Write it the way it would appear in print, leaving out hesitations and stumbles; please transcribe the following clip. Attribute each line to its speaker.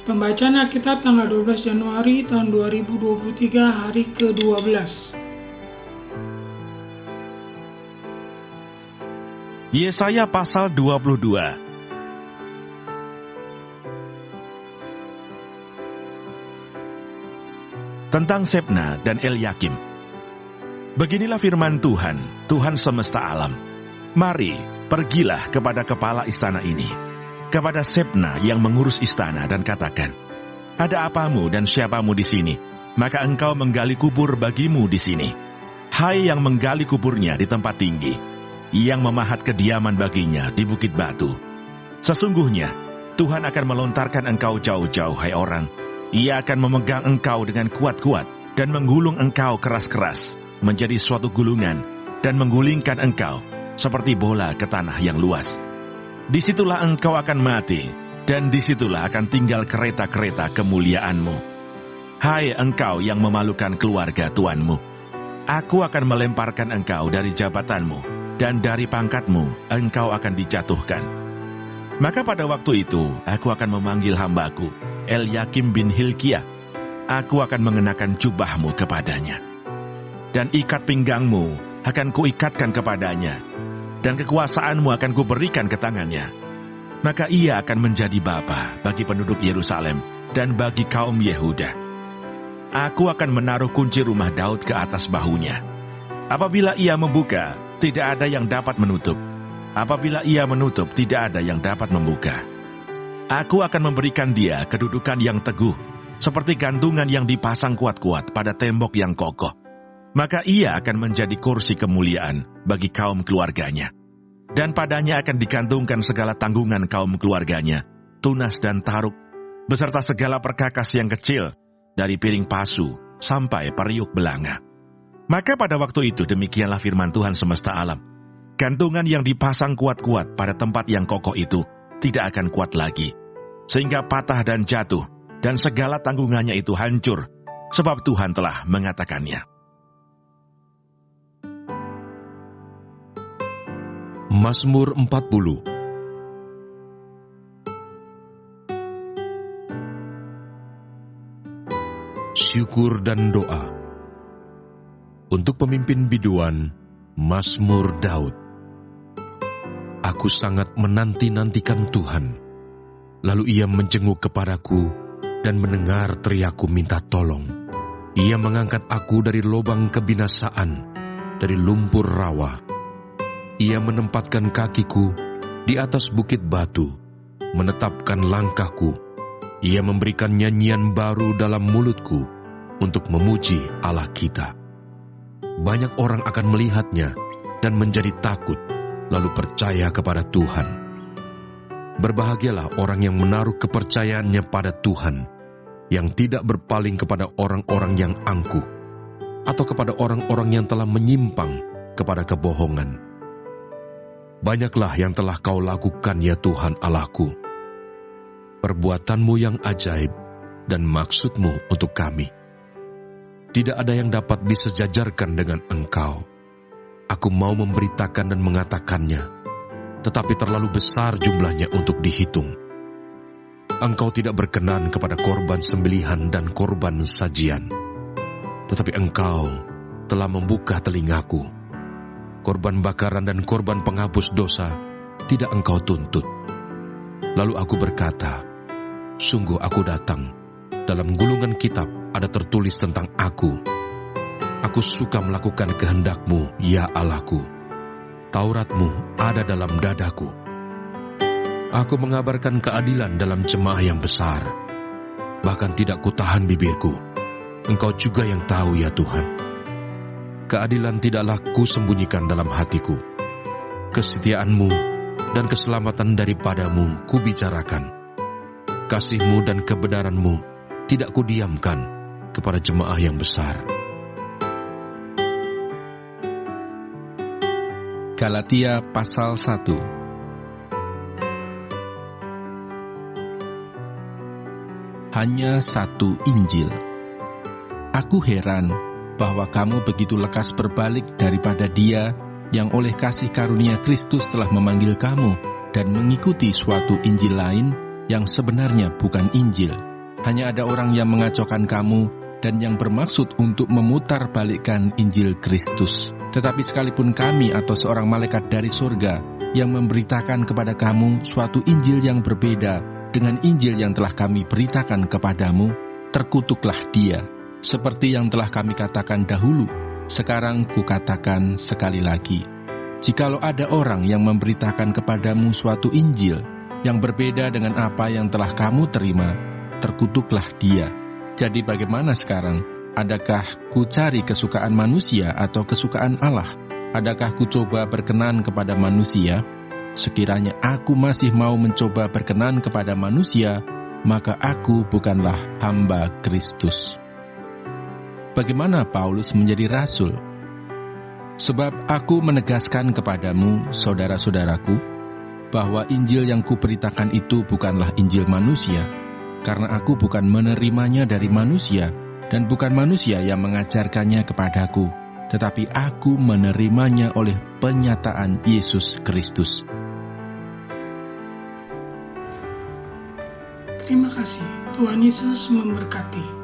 Speaker 1: Pembacaan Alkitab tanggal 12 Januari tahun 2023 hari ke-12.
Speaker 2: Yesaya pasal 22. Tentang Sebna dan Elyakim. Beginilah firman Tuhan, Tuhan semesta alam. Mari, pergilah kepada kepala istana ini, kepada Sebna yang mengurus istana, dan katakan, ada apamu dan siapamu di sini? Maka engkau menggali kubur bagimu di sini. Hai yang menggali kuburnya di tempat tinggi, yang memahat kediaman baginya di bukit batu. Sesungguhnya, Tuhan akan melontarkan engkau jauh-jauh, hai orang. Ia akan memegang engkau dengan kuat-kuat dan menggulung engkau keras-keras menjadi suatu gulungan dan menggulingkan engkau seperti bola ke tanah yang luas. Disitulah engkau akan mati, dan disitulah akan tinggal kereta-kereta kemuliaanmu. Hai engkau yang memalukan keluarga tuanmu, aku akan melemparkan engkau dari jabatanmu, dan dari pangkatmu engkau akan dijatuhkan. Maka pada waktu itu aku akan memanggil hambaku, Elyakim bin Hilkiah. Aku akan mengenakan jubahmu kepadanya, dan ikat pinggangmu akan kuikatkan kepadanya, dan kekuasaanmu akan kuberikan ke tangannya. Maka ia akan menjadi bapa bagi penduduk Yerusalem dan bagi kaum Yehuda. Aku akan menaruh kunci rumah Daud ke atas bahunya. Apabila ia membuka, tidak ada yang dapat menutup. Apabila ia menutup, tidak ada yang dapat membuka. Aku akan memberikan dia kedudukan yang teguh, seperti gantungan yang dipasang kuat-kuat pada tembok yang kokoh. Maka ia akan menjadi kursi kemuliaan bagi kaum keluarganya. Dan padanya akan digantungkan segala tanggungan kaum keluarganya, tunas dan taruk, beserta segala perkakas yang kecil, dari piring pasu sampai periuk belanga. Maka pada waktu itu demikianlah firman Tuhan semesta alam. Gantungan yang dipasang kuat-kuat pada tempat yang kokoh itu tidak akan kuat lagi, sehingga patah dan jatuh, dan segala tanggungannya itu hancur, sebab Tuhan telah mengatakannya.
Speaker 3: Mazmur 40. Syukur dan doa. Untuk pemimpin biduan, Mazmur Daud. Aku sangat menanti-nantikan Tuhan. Lalu ia menjenguk kepadaku dan mendengar teriakku minta tolong. Ia mengangkat aku dari lubang kebinasaan, dari lumpur rawa. Ia menempatkan kakiku di atas bukit batu, menetapkan langkahku. Ia memberikan nyanyian baru dalam mulutku untuk memuji Allah kita. Banyak orang akan melihatnya dan menjadi takut, lalu percaya kepada Tuhan. Berbahagialah orang yang menaruh kepercayaannya pada Tuhan, yang tidak berpaling kepada orang-orang yang angkuh, atau kepada orang-orang yang telah menyimpang kepada kebohongan. Banyaklah yang telah kau lakukan, ya Tuhan Allahku. Perbuatanmu yang ajaib dan maksudmu untuk kami. Tidak ada yang dapat disejajarkan dengan Engkau. Aku mau memberitakan dan mengatakannya, tetapi terlalu besar jumlahnya untuk dihitung. Engkau tidak berkenan kepada korban sembelihan dan korban sajian, tetapi Engkau telah membuka telingaku. Korban bakaran dan korban penghapus dosa tidak Engkau tuntut. Lalu aku berkata, sungguh aku datang. Dalam gulungan kitab ada tertulis tentang aku. Aku suka melakukan kehendak-Mu, ya Allahku. Taurat-Mu ada dalam dadaku. Aku mengabarkan keadilan dalam jemaah yang besar. Bahkan tidak kutahan bibirku. Engkau juga yang tahu, ya Tuhan. Keadilan tidaklah kusembunyikan dalam hatiku. Kesetiaan-Mu dan keselamatan daripadamu kubicarakan. Kasih-Mu dan kebenaran-Mu tidak kudiamkan kepada jemaah yang besar.
Speaker 4: Galatia pasal 1. Hanya satu Injil. Aku heran bahwa kamu begitu lekas berbalik daripada Dia yang oleh kasih karunia Kristus telah memanggil kamu dan mengikuti suatu Injil lain yang sebenarnya bukan Injil. hanya ada orang yang mengacaukan kamu dan yang bermaksud untuk memutarbalikkan Injil Kristus. Tetapi sekalipun kami atau seorang malaikat dari surga yang memberitakan kepada kamu suatu Injil yang berbeda dengan Injil yang telah kami beritakan kepadamu, terkutuklah dia. Seperti yang telah kami katakan dahulu, sekarang kukatakan sekali lagi. Jikalau ada orang yang memberitakan kepadamu suatu Injil yang berbeda dengan apa yang telah kamu terima, terkutuklah dia. Jadi bagaimana sekarang? Adakah ku cari kesukaan manusia atau kesukaan Allah? Adakah ku coba berkenan kepada manusia? Sekiranya aku masih mau mencoba berkenan kepada manusia, maka aku bukanlah hamba Kristus. Bagaimana Paulus menjadi rasul? Sebab aku menegaskan kepadamu, saudara-saudaraku, bahwa Injil yang kuberitakan itu bukanlah Injil manusia, karena aku bukan menerimanya dari manusia, dan bukan manusia yang mengajarkannya kepadaku, tetapi aku menerimanya oleh penyataan Yesus Kristus.
Speaker 1: Terima kasih. Tuhan Yesus memberkati.